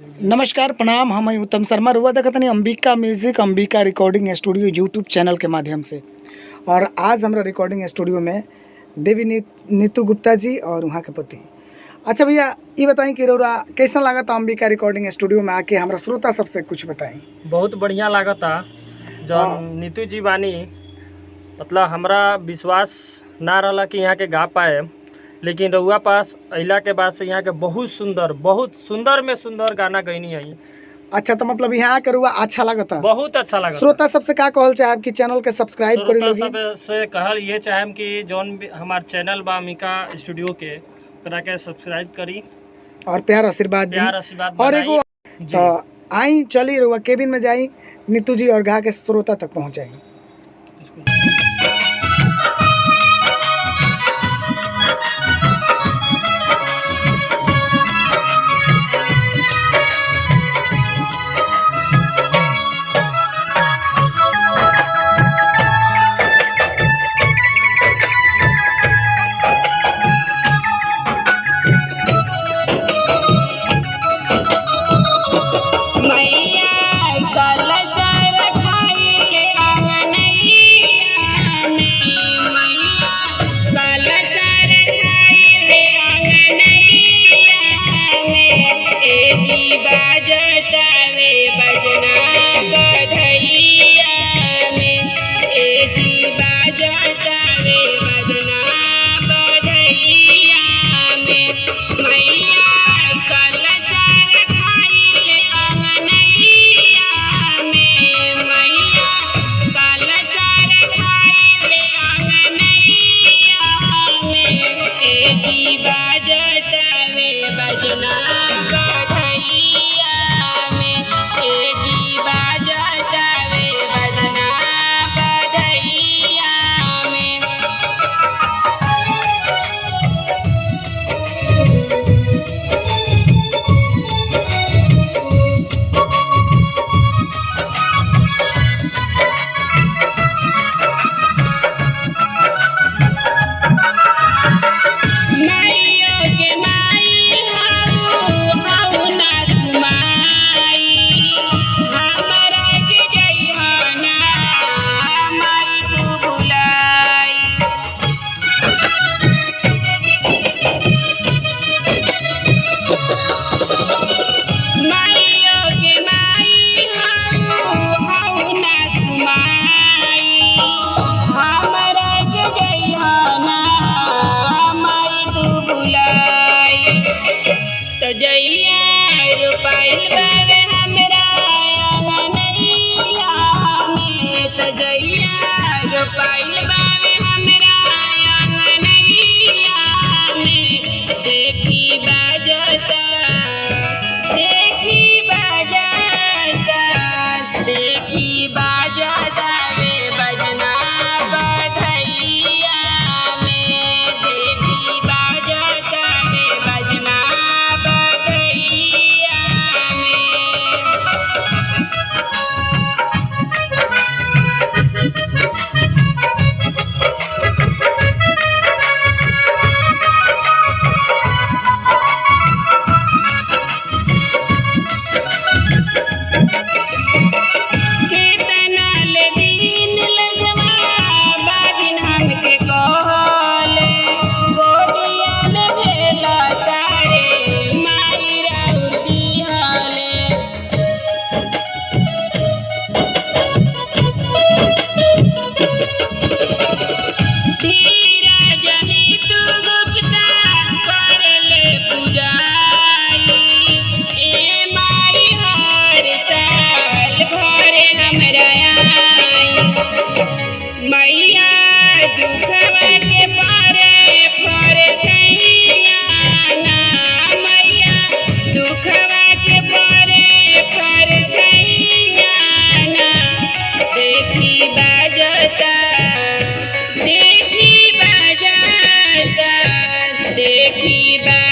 नमस्कार प्रणाम, हम उत्तम शर्मा रुआ देखतनी Ambika music Ambika recording studio YouTube channel के माध्यम से। और आज हमारा रिकॉर्डिंग स्टूडियो में देवी नीतू गुप्ता जी और वहाँ के पति। अच्छा भैया, ये बताएं कि रउरा कैसा लगा था अंबिका रिकॉर्डिंग स्टूडियो में आके? हमारा श्रोता सबसे कुछ बताएं। बहुत बढ़िया लगा था जो नीतू जी बानी। मतलब हमरा विश्वास ना रहा कि यहाँ के गा पाए, लेकिन रउआ पास अइला के बाद से यहाँ के बहुत सुंदर में सुंदर गाना गईनी आई। अच्छा, तो मतलब यहाँ के रुआ अच्छा लगा था? बहुत अच्छा लगा। श्रोता सबसे का कहल चाहे आपकी चैनल के सब्सक्राइब करी लोगी? सब से कहल ये चाहेम कि जौन हमार चैनल बा अंबिका स्टूडियो के ओकरा के सब्सक्राइब करी और प्यार आशीर्वाद दी। और एगो तो आई चली रुआ केबिन में जाई, नीतू जी और गा के श्रोता तक पहुँचाई। देखी बा